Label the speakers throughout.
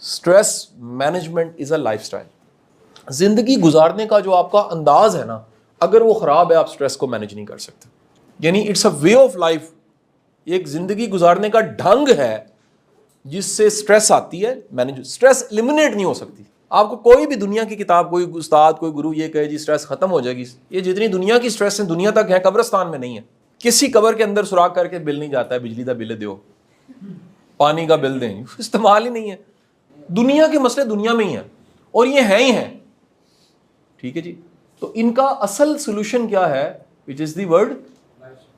Speaker 1: Stress management is a life style. زندگی گزارنے کا جو آپ کا انداز ہے نا, اگر وہ خراب ہے آپ اسٹریس کو مینیج نہیں کر سکتے. یعنی it's a way of life, ایک زندگی گزارنے کا ڈھنگ ہے جس سے اسٹریس آتی ہے. مینیج اسٹریس ایلیمنیٹ نہیں ہو سکتی. آپ کو کوئی بھی دنیا کی کتاب, کوئی استاد, کوئی گرو یہ کہے جی اسٹریس ختم ہو جائے گی, یہ جتنی دنیا کی اسٹریس ہیں دنیا تک ہے, قبرستان میں نہیں ہے. کسی قبر کے اندر سوراخ کر کے بل نہیں جاتا ہے, بجلی کا بل دیو, پانی کا بل دیں, استعمال ہی نہیں ہے. دنیا کے مسئلے دنیا میں ہی ہیں اور یہ ہیں ہی ہیں. ٹھیک ہے جی. تو ان کا اصل سولوشن کیا ہے, وچ از دی ورڈ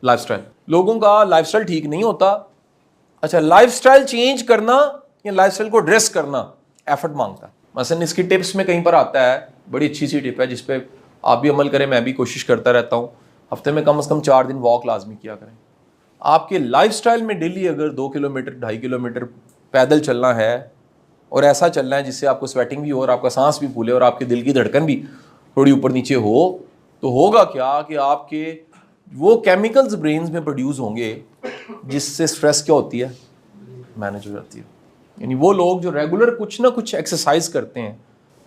Speaker 1: لائف اسٹائل. لوگوں کا لائف اسٹائل ٹھیک نہیں ہوتا. اچھا, لائف اسٹائل چینج کرنا یا لائف اسٹائل کو ڈریس کرنا ایفرٹ مانگتا ہے. مثلا اس کی ٹپس میں کہیں پر آتا ہے, بڑی اچھی سی ٹپ ہے جس پہ آپ بھی عمل کریں, میں بھی کوشش کرتا رہتا ہوں. ہفتے میں کم از کم 4 دن واک لازمی کیا کریں. آپ کے لائف اسٹائل میں ڈیلی اگر 2 کلومیٹر 2.5 کلومیٹر پیدل چلنا ہے اور ایسا چلنا ہے جس سے آپ کو سویٹنگ بھی ہو اور آپ کا سانس بھی پھولے اور آپ کے دل کی دھڑکن بھی تھوڑی اوپر نیچے ہو, تو ہوگا کیا کہ آپ کے وہ کیمیکلز برینز میں پروڈیوس ہوں گے جس سے سٹریس کیا ہوتی ہے, مینیج ہو جاتی ہے. یعنی وہ لوگ جو ریگولر کچھ نہ کچھ ایکسرسائز کرتے ہیں,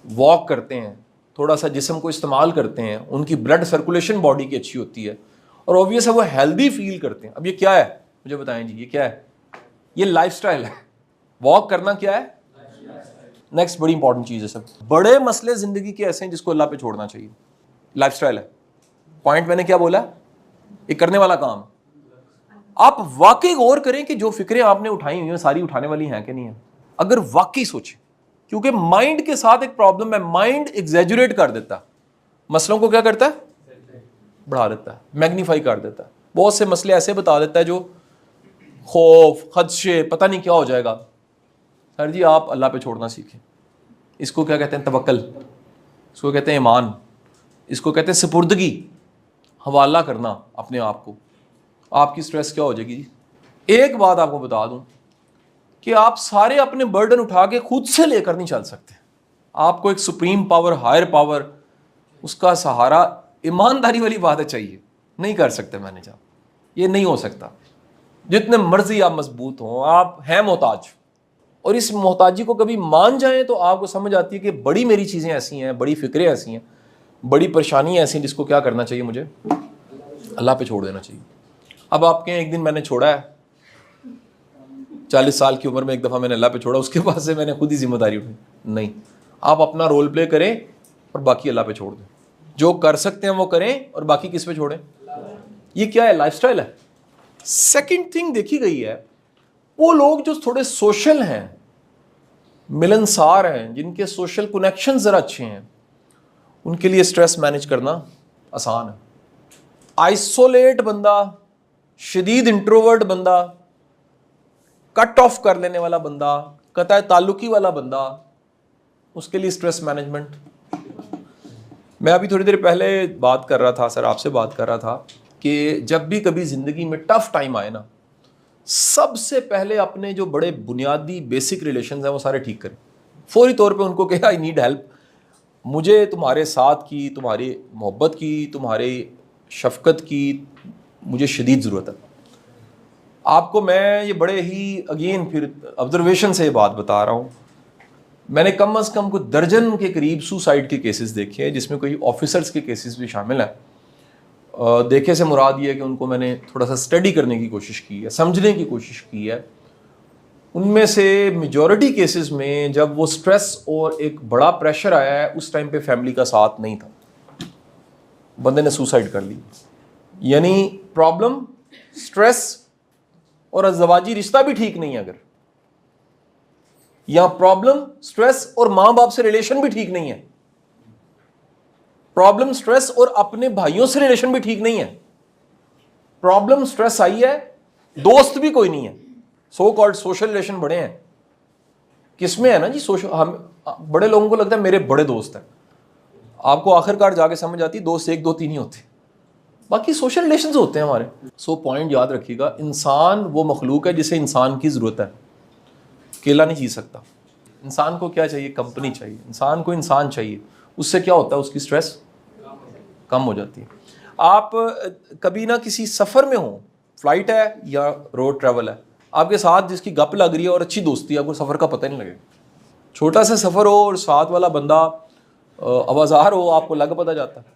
Speaker 1: واک کرتے ہیں, تھوڑا سا جسم کو استعمال کرتے ہیں, ان کی بلڈ سرکولیشن باڈی کی اچھی ہوتی ہے اور اوبویس ہے وہ ہیلدی فیل کرتے ہیں. اب یہ کیا ہے مجھے بتائیں جی, یہ کیا ہے؟ یہ لائف سٹائل ہے. واک کرنا کیا ہے؟ نیکسٹ بڑی انپورٹنٹ چیز ہے. سب بڑے مسئلے زندگی کے ایسے ہیں جس کو اللہ پہ چھوڑنا چاہیے. لائف سٹائل ہے. پوائنٹ میں نے کیا بولا, یہ کرنے والا کام. آپ واقعی غور کریں کہ جو فکریں آپ نے اٹھائی ہوئی ہیں ساری اٹھانے والی ہیں کہ نہیں ہیں. اگر واقعی سوچیں, کیونکہ مائنڈ کے ساتھ ایک پرابلم ہے, مائنڈ ایگزیجوریٹ کر دیتا ہے, مسئلوں کو کیا کرتا ہے, بڑھا دیتا ہے, میگنیفائی کر دیتا ہے. بہت سے مسئلے ایسے بتا دیتا ہے جو خوف, خدشے, پتہ نہیں کیا ہو جائے گا. سر جی آپ اللہ پہ چھوڑنا سیکھیں. اس کو کیا کہتے ہیں, توکل. اس کو کہتے ہیں ایمان. اس کو کہتے ہیں سپردگی, حوالہ کرنا اپنے آپ کو. آپ کی سٹریس کیا ہو جائے گی. ایک بات آپ کو بتا دوں کہ آپ سارے اپنے برڈن اٹھا کے خود سے لے کر نہیں چل سکتے. آپ کو ایک سپریم پاور, ہائر پاور, اس کا سہارا, ایمانداری والی بات ہے, چاہیے. نہیں کر سکتے مینیج آپ, یہ نہیں ہو سکتا. جتنے مرضی آپ مضبوط ہوں, آپ ہیں محتاج. اور اس محتاجی کو کبھی مان جائیں تو آپ کو سمجھ آتی ہے کہ بڑی میری چیزیں ایسی ہیں, بڑی فکریں ایسی ہیں, بڑی پریشانیاں ایسی ہیں جس کو کیا کرنا چاہیے, مجھے اللہ پہ چھوڑ دینا چاہیے. اب آپ کہیں ایک دن میں نے چھوڑا ہے, 40 سال کی عمر میں ایک دفعہ میں نے اللہ پہ چھوڑا, اس کے بعد سے میں نے خود ہی ذمہ داری اٹھائی. نہیں, آپ اپنا رول پلے کریں اور باقی اللہ پہ چھوڑ دیں. جو کر سکتے ہیں وہ کریں اور باقی کس پہ چھوڑیں. یہ کیا ہے, لائف سٹائل ہے. سیکنڈ تھنگ دیکھی گئی ہے, وہ لوگ جو تھوڑے سوشل ہیں, ملنسار ہیں, جن کے سوشل کنیکشن ذرا اچھے ہیں, ان کے لیے سٹریس مینیج کرنا آسان ہے. آئسولیٹ بندہ, شدید انٹروورٹ بندہ, کٹ آف کر لینے والا بندہ, قطع تعلقی والا بندہ, اس کے لیے سٹریس مینجمنٹ. میں ابھی تھوڑی دیر پہلے بات کر رہا تھا, سر آپ سے بات کر رہا تھا کہ جب بھی کبھی زندگی میں ٹف ٹائم آئے نا, سب سے پہلے اپنے جو بڑے بنیادی بیسک ریلیشنز ہیں وہ سارے ٹھیک کریں. فوری طور پہ ان کو کہ آئی نیڈ ہیلپ, مجھے تمہارے ساتھ کی, تمہاری محبت کی, تمہاری شفقت کی مجھے شدید ضرورت ہے. آپ کو میں یہ بڑے ہی اگین پھر آبزرویشن سے یہ بات بتا رہا ہوں. میں نے کم از کم کوئی درجن کے قریب سوسائڈ کے کیسز دیکھے ہیں جس میں کوئی آفیسرز کے کیسز بھی شامل ہیں. دیکھے سے مراد یہ ہے کہ ان کو میں نے تھوڑا سا اسٹڈی کرنے کی کوشش کی ہے, سمجھنے کی کوشش کی ہے. ان میں سے میجورٹی کیسز میں جب وہ سٹریس اور ایک بڑا پریشر آیا ہے, اس ٹائم پہ فیملی کا ساتھ نہیں تھا, بندے نے سوسائڈ کر لی. یعنی پرابلم سٹریس اور ازدواجی رشتہ بھی ٹھیک نہیں ہے اگر, یا پرابلم سٹریس اور ماں باپ سے ریلیشن بھی ٹھیک نہیں ہے, پرابلم سٹریس اور اپنے بھائیوں سے ریلیشن بھی ٹھیک نہیں ہے, پرابلم سٹریس آئی ہے دوست بھی کوئی نہیں ہے, سو کالڈ سوشل ریلیشن بڑے ہیں. کس میں ہے نا جی سوشل, ہم بڑے لوگوں کو لگتا ہے میرے بڑے دوست ہیں, آپ کو آخر کار جا کے سمجھ آتی دوست 1 2 3 ہی ہوتے, باقی سوشل ریلیشنز ہوتے ہیں ہمارے. سو پوائنٹ یاد رکھیے گا, انسان وہ مخلوق ہے جسے انسان کی ضرورت ہے, اکیلا نہیں جی سکتا. انسان کو کیا چاہیے, کمپنی چاہیے. انسان کو انسان چاہیے, اس سے کیا ہوتا ہے, اس کی سٹریس کم ہو جاتی ہے. آپ کبھی نہ کسی سفر میں ہوں, فلائٹ ہے یا روڈ ٹریول ہے, آپ کے ساتھ جس کی گپ لگ رہی ہے اور اچھی دوستی ہے, آپ کو سفر کا پتہ نہیں لگے گا. چھوٹا سا سفر ہو اور ساتھ والا بندہ آوازار ہو, آپ کو لگ پتہ جاتا ہے.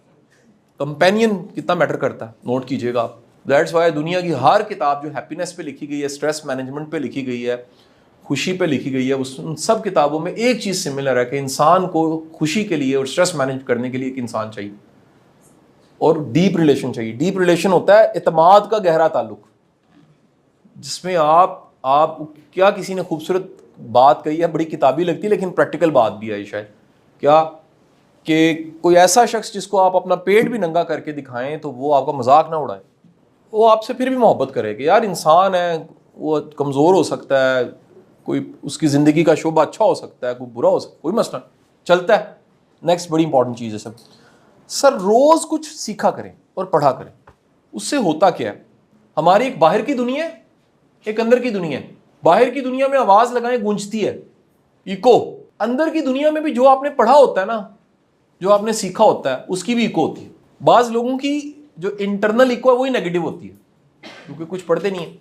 Speaker 1: کمپینین کتنا میٹر کرتا ہے, نوٹ کیجیے گا آپ. دیٹس وائی دنیا کی ہر کتاب جو ہیپینس پہ لکھی گئی ہے, اسٹریس مینجمنٹ پہ لکھی گئی ہے, خوشی پہ لکھی گئی ہے, ان سب کتابوں میں ایک چیز سملر ہے کہ انسان کو خوشی کے لیے اور اسٹریس مینج کرنے کے لیے ایک انسان چاہیے اور ڈیپ ریلیشن چاہیے. ڈیپ ریلیشن ہوتا ہے اعتماد کا گہرا تعلق, جس میں آپ کیا کسی نے خوبصورت بات کہی ہے, بڑی کتابی لگتی ہے لیکن پریکٹیکل بات بھی ہے شاید, کیا کہ کوئی ایسا شخص جس کو آپ اپنا پیٹ بھی ننگا کر کے دکھائیں تو وہ آپ کا مذاق نہ اڑائے, وہ آپ سے پھر بھی محبت کرے کہ یار انسان ہے, وہ کمزور ہو سکتا ہے, کوئی اس کی زندگی کا شعبہ اچھا ہو سکتا ہے, کوئی برا ہو سکتا ہے, کوئی مسئلہ چلتا ہے. نیکسٹ بڑی امپورٹنٹ چیز ہے سر روز کچھ سیکھا کریں اور پڑھا کریں. اس سے ہوتا کیا ہے, ہماری ایک باہر کی دنیا ہے, ایک اندر کی دنیا ہے. باہر کی دنیا میں آواز لگائیں گونجتی ہے, ایکو. اندر کی دنیا میں بھی جو آپ نے پڑھا ہوتا ہے نا, جو آپ نے سیکھا ہوتا ہے, اس کی بھی ایکو ہوتی ہے. بعض لوگوں کی جو انٹرنل ایکو ہے وہی نیگیٹو ہوتی ہے کیونکہ کچھ پڑھتے نہیں ہیں.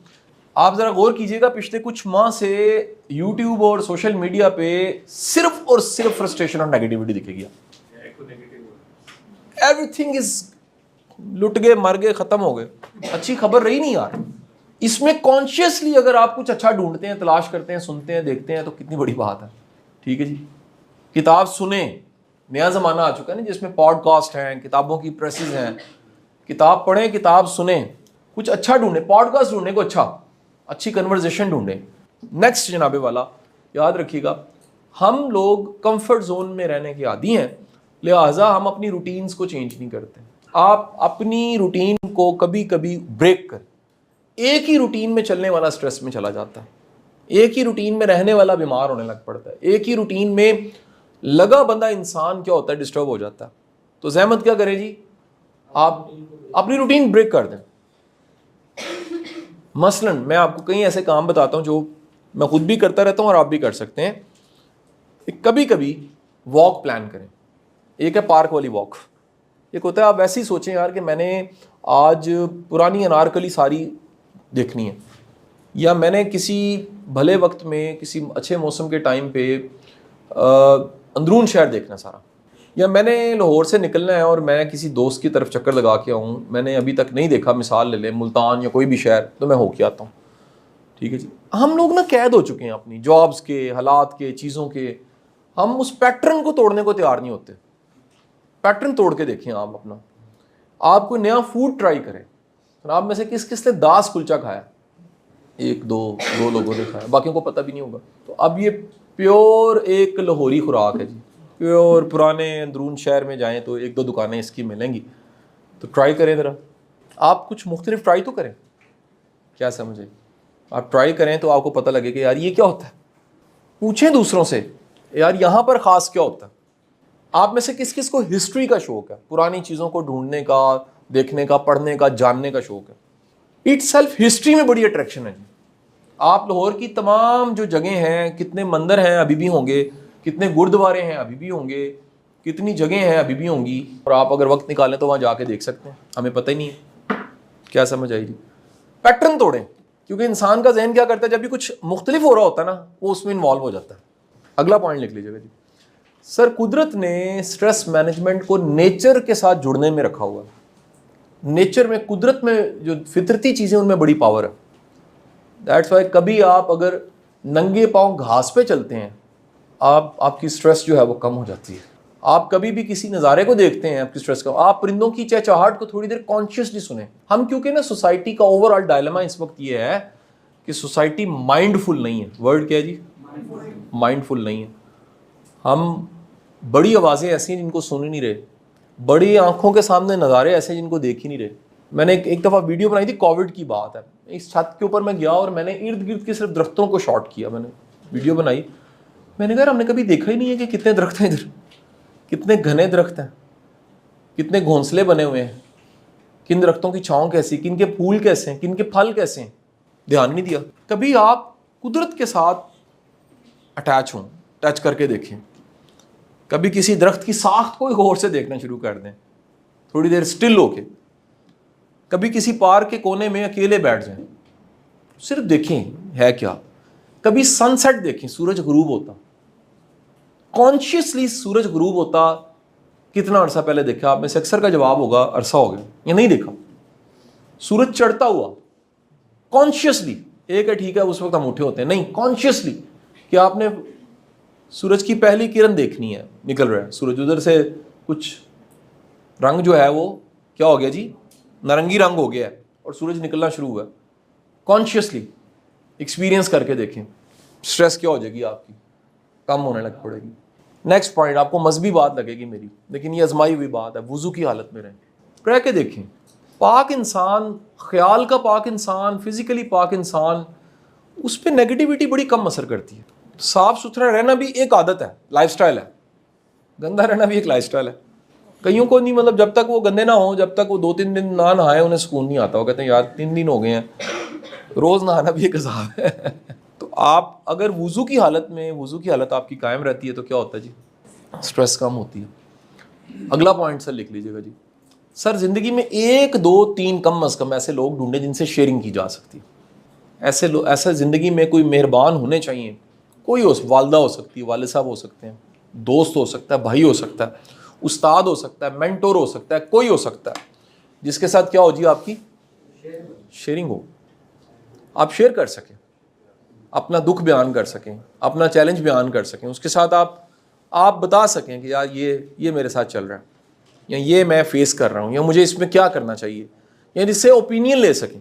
Speaker 1: آپ ذرا غور کیجئے گا, پچھلے کچھ ماہ سے یوٹیوب اور سوشل میڈیا پہ صرف اور صرف فرسٹریشن اور نیگیٹیوٹی دکھے گی. ایوری تھنگ از لٹ گئے, مر گئے, ختم ہو گئے, اچھی خبر رہی نہیں یار. اس میں کانشیسلی اگر آپ کچھ اچھا ڈھونڈتے ہیں, تلاش کرتے ہیں, سنتے ہیں, دیکھتے ہیں تو کتنی بڑی بات ہے. ٹھیک ہے جی, کتاب سنیں. نیا زمانہ آ چکا ہے نا جس میں پوڈ کاسٹ ہیں, کتابوں کی پریسز ہیں. کتاب پڑھیں, کتاب سنیں, کچھ اچھا ڈھونڈیں. پوڈ کاسٹ ڈھونڈیں کو اچھی کنورزیشن ڈھونڈیں. نیکسٹ جناب والا یاد رکھیے گا, ہم لوگ کمفرٹ زون میں رہنے کے عادی ہیں, لہٰذا ہم اپنی روٹینز کو چینج نہیں کرتے. آپ اپنی روٹین کو کبھی کبھی بریک کریں. ایک ہی روٹین میں چلنے والا سٹریس میں چلا جاتا ہے, ایک ہی روٹین میں رہنے والا بیمار ہونے لگ پڑتا ہے, ایک ہی روٹین میں لگا بندہ انسان کیا ہوتا ہے, ڈسٹرب ہو جاتا ہے. تو زحمت کیا کرے جی, آپ اپنی روٹین بریک کر دیں. مثلاً میں آپ کو کئی ایسے کام بتاتا ہوں جو میں خود بھی کرتا رہتا ہوں اور آپ بھی کر سکتے ہیں. کبھی کبھی واک پلان کریں. ایک ہے پارک والی واک, ایک ہوتا ہے آپ ویسے ہی سوچیں یار کہ میں نے آج پرانی انارکلی ساری دیکھنی ہے, یا میں نے کسی بھلے وقت میں کسی اچھے موسم کے ٹائم پہ اندرون شہر دیکھنا سارا, یا میں نے لاہور سے نکلنا ہے اور میں کسی دوست کی طرف چکر لگا کے آؤں, میں نے ابھی تک نہیں دیکھا, مثال لے لیں ملتان یا کوئی بھی شہر, تو میں ہو کے آتا ہوں. ٹھیک ہے جی, ہم لوگ نا قید ہو چکے ہیں اپنی جابس کے, حالات کے, چیزوں کے. ہم اس پیٹرن کو توڑنے کو تیار نہیں ہوتے. پیٹرن توڑ کے دیکھیں آپ اپنا. آپ کوئی نیا فوڈ ٹرائی کریں. آپ میں سے کس نے داس کلچا کھایا؟ ایک دو لوگوں نے کھایا, باقیوں کو پتہ بھی نہیں ہوگا. تو اب یہ پیور ایک لاہوری خوراک ہے جی, پیور. پرانے اندرون شہر میں جائیں تو ایک دو دکانیں اس کی ملیں گی, تو ٹرائی کریں ذرا. آپ کچھ مختلف ٹرائی تو کریں, کیا سمجھے, آپ ٹرائی کریں تو آپ کو پتہ لگے کہ یار یہ کیا ہوتا ہے. پوچھیں دوسروں سے یار یہاں پر خاص کیا ہوتا ہے. آپ میں سے کس کو ہسٹری کا شوق ہے, پرانی چیزوں کو ڈھونڈنے کا, دیکھنے کا, پڑھنے کا, جاننے کا شوق ہے. اٹ سیلف ہسٹری میں بڑی اٹریکشن ہے. آپ لاہور کی تمام جو جگہیں ہیں, کتنے مندر ہیں ابھی بھی ہوں گے, کتنے گردوارے ہیں ابھی بھی ہوں گے, کتنی جگہیں ہیں ابھی بھی ہوں گی, اور آپ اگر وقت نکالیں تو وہاں جا کے دیکھ سکتے ہیں. ہمیں پتہ ہی نہیں ہے. کیا سمجھ آئی جی. پیٹرن توڑیں, کیونکہ انسان کا ذہن کیا کرتا ہے, جب بھی کچھ مختلف ہو رہا ہوتا ہے نا وہ اس میں انوالو ہو جاتا ہے. اگلا پوائنٹ لکھ لیجیے گا جی. سر قدرت نے سٹریس مینجمنٹ کو نیچر کے ساتھ جڑنے میں رکھا ہوا ہے. نیچر میں, قدرت میں جو فطرتی چیزیں ان میں بڑی پاور ہے. دیٹس وائی کبھی آپ اگر ننگے پاؤں گھاس پہ چلتے ہیں, آپ کی سٹریس جو ہے وہ کم ہو جاتی ہے. آپ کبھی بھی کسی نظارے کو دیکھتے ہیں, آپ کی سٹریس کا, آپ پرندوں کی چہچہاہٹ کو تھوڑی دیر کانشیسلی سنیں. ہم کیونکہ نا سوسائٹی کا اوور آل ڈائلما اس وقت یہ ہے کہ سوسائٹی مائنڈ فل نہیں ہے. ورڈ کیا ہے جی, مائنڈ فل نہیں ہے. ہم بڑی آوازیں ایسی ہیں جن کو سن ہی نہیں رہے, بڑی آنکھوں کے سامنے نظارے ایسے جن کو دیکھ ہی نہیں رہے. میں نے ایک دفعہ ویڈیو بنائی تھی, کووڈ کی بات ہے, اس چھت کے اوپر میں گیا اور میں نے ارد گرد کے صرف درختوں کو شاٹ کیا. میں نے ویڈیو بنائی, میں نے کہا ہم نے کبھی دیکھا ہی نہیں ہے کہ کتنے درخت ہیں ادھر, کتنے گھنے درخت ہیں, کتنے گھونسلے بنے ہوئے ہیں, کن درختوں کی چھاؤں کیسی, کن کے پھول کیسے ہیں, کن کے پھل کیسے ہیں. دھیان نہیں دیا. کبھی آپ قدرت کے ساتھ اٹیچ ہوں, ٹچ کر کے دیکھیں. کبھی کسی درخت کی ساخت کو غور سے دیکھنا شروع کر دیں, تھوڑی دیر سٹل ہو کے. کبھی کسی پارک کے کونے میں اکیلے بیٹھ جائیں, صرف دیکھیں ہے کیا. کبھی سن سیٹ دیکھیں, سورج غروب ہوتا. کانشیسلی سورج غروب ہوتا کتنا عرصہ پہلے دیکھا آپ میں سے اکثر کا جواب ہوگا عرصہ ہو گیا یا نہیں دیکھا. سورج چڑھتا ہوا کانشیسلی, ایک ہے ٹھیک ہے اس وقت ہم اٹھے ہوتے ہیں, نہیں کانشیسلی کہ آپ نے سورج کی پہلی کرن دیکھنی ہے, نکل رہا ہے سورج ادھر سے, کچھ رنگ جو ہے وہ کیا ہو گیا جی, نارنگی رنگ ہو گیا ہے اور سورج نکلنا شروع ہوا ہے. کانشیسلی ایکسپیرینس کر کے دیکھیں, اسٹریس کیا ہو جائے گی آپ کی, کم ہونے لگ پڑے گی. نیکسٹ پوائنٹ, آپ کو مذہبی بات لگے گی میری, لیکن یہ آزمائی ہوئی بات ہے. وضو کی حالت میں رہ کے دیکھیں. پاک انسان, خیال کا پاک انسان, فزیکلی پاک انسان, اس پہ نیگیٹیوٹی بڑی کم اثر کرتی ہے. صاف ستھرا رہنا بھی ایک عادت ہے, لائف سٹائل ہے. گندا رہنا بھی ایک لائف سٹائل ہے. کئیوں کو نہیں, مطلب جب تک وہ گندے نہ ہوں, جب تک وہ 2-3 دن نہ نہائے انہیں سکون نہیں آتا. وہ کہتے ہیں یار 3 دن ہو گئے ہیں, روز نہانا بھی ایک عذاب ہے. تو آپ اگر وضو کی حالت آپ کی قائم رہتی ہے تو کیا ہوتا ہے جی, سٹریس کم ہوتی ہے. اگلا پوائنٹ سر لکھ لیجیے گا جی. سر زندگی میں 1 2 3 کم از کم ایسے لوگ ڈھونڈیں جن سے شیئرنگ کی جا سکتی ہے. ایسے زندگی میں کوئی مہربان ہونے چاہیے. کوئی والدہ ہو سکتی ہے, والد صاحب ہو سکتے ہیں, دوست ہو سکتا ہے, بھائی ہو سکتا ہے, استاد ہو سکتا ہے, مینٹور ہو سکتا ہے, کوئی ہو سکتا ہے جس کے ساتھ کیا ہو جی, آپ کی شیئرنگ ہو. آپ شیئر کر سکیں, اپنا دکھ بیان کر سکیں, اپنا چیلنج بیان کر سکیں. اس کے ساتھ آپ بتا سکیں کہ یار یہ میرے ساتھ چل رہا ہے, یا یہ میں فیس کر رہا ہوں, یا مجھے اس میں کیا کرنا چاہیے, یا جس سے اوپینین لے سکیں.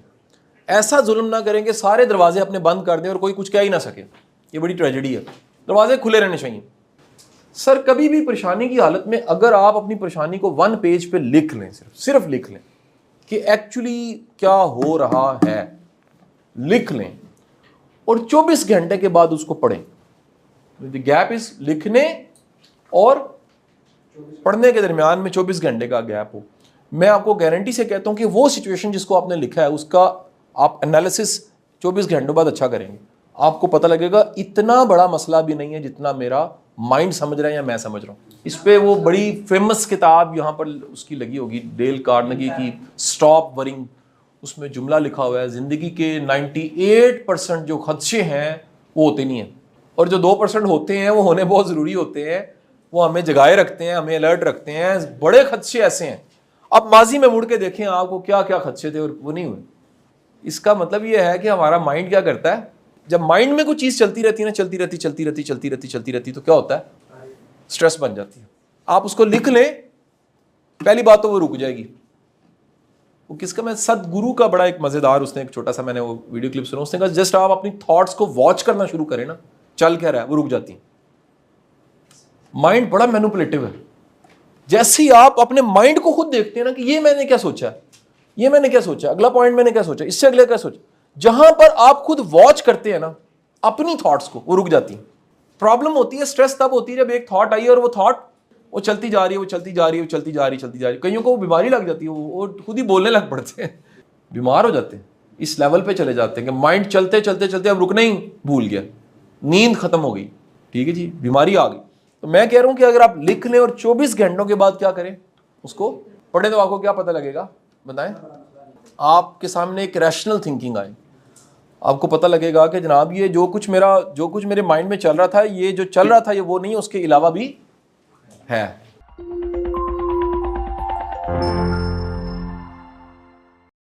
Speaker 1: ایسا ظلم نہ کریں کہ سارے دروازے اپنے بند کر دیں اور کوئی کچھ کہہ ہی نہ سکے. یہ بڑی ٹریجڈی ہے. دروازے کھلے رہنے چاہیے. سر کبھی بھی پریشانی کی حالت میں اگر آپ اپنی پریشانی کو 1 پیج پہ لکھ لیں, صرف لکھ لیں کہ ایکچولی کیا ہو رہا ہے, لکھ لیں, اور 24 گھنٹے کے بعد اس کو پڑھیں. گیپ اس لکھنے اور پڑھنے کے درمیان میں 24 گھنٹے کا گیپ ہو. میں آپ کو گارنٹی سے کہتا ہوں کہ وہ سچویشن جس کو آپ نے لکھا ہے اس کا آپ انالیسس 24 گھنٹوں بعد اچھا کریں گے. آپ کو پتہ لگے گا اتنا بڑا مسئلہ بھی نہیں ہے جتنا میرا مائنڈ سمجھ رہا ہے یا میں سمجھ رہا ہوں. اس پہ وہ بڑی فیمس کتاب یہاں پر اس کی لگی ہوگی, ڈیل کارنگی کی اسٹاپ ورنگ. اس میں جملہ لکھا ہوا ہے, زندگی کے 98% جو خدشے ہیں وہ ہوتے نہیں ہیں, اور جو 2% ہوتے ہیں وہ ہونے بہت ضروری ہوتے ہیں. وہ ہمیں جگائے رکھتے ہیں, ہمیں الرٹ رکھتے ہیں. بڑے خدشے ایسے ہیں, اب ماضی میں مڑ کے دیکھیں آپ کو کیا کیا خدشے تھے اور وہ نہیں ہوئے. اس کا مطلب یہ ہے کہ ہمارا مائنڈ کیا کرتا ہے, جب مائنڈ میں کوئی چیز چلتی رہتی ہے نا, چلتی رہتی تو کیا ہوتا ہے, سٹریس بن جاتی ہے. آپ اس کو لکھ لیں, پہلی بات تو وہ رک جائے گی. وہ کس کا, میں سد گرو کا بڑا ایک مزیدار, اس نے ایک چھوٹا سا, میں نے وہ ویڈیو کلپ سنا, اس نے کہا جسٹ آپ اپنی تھاٹس کو واچ کرنا شروع کریں نا, چل کیا رہا ہے, وہ رک جاتی ہیں. مائنڈ بڑا مینوپولیٹو ہے. جیسے ہی آپ اپنے مائنڈ کو خود دیکھتے ہیں نا کہ یہ میں نے کیا سوچا, یہ میں نے کیا سوچا, اگلا پوائنٹ میں نے کیا سوچا, اس سے اگلے کیا سوچا, جہاں پر آپ خود واچ کرتے ہیں نا اپنی تھاٹس کو, وہ رک جاتی ہیں. پرابلم ہوتی ہے, سٹریس تب ہوتی ہے جب ایک تھاٹ آئی ہے اور وہ تھاٹ وہ چلتی جا رہی ہے. کئیوں کو بیماری لگ جاتی ہے, وہ خود ہی بولنے لگ پڑتے ہیں, بیمار ہو جاتے ہیں. اس لیول پہ چلے جاتے ہیں کہ مائنڈ چلتے اب رکنا ہی بھول گیا, نیند ختم ہو گئی, ٹھیک ہے جی, بیماری آ گئی. تو میں کہہ رہا ہوں کہ اگر آپ لکھ لیں اور 24 گھنٹوں کے بعد کیا کریں, اس کو پڑھیں, تو آپ کو کیا پتہ لگے گا بتائیں. آپ کے سامنے ایک ریشنل تھنکنگ آئے, آپ کو پتہ لگے گا کہ جناب یہ جو کچھ میرے مائنڈ میں چل رہا تھا, یہ جو چل رہا تھا یہ وہ نہیں, اس کے علاوہ بھی ہے.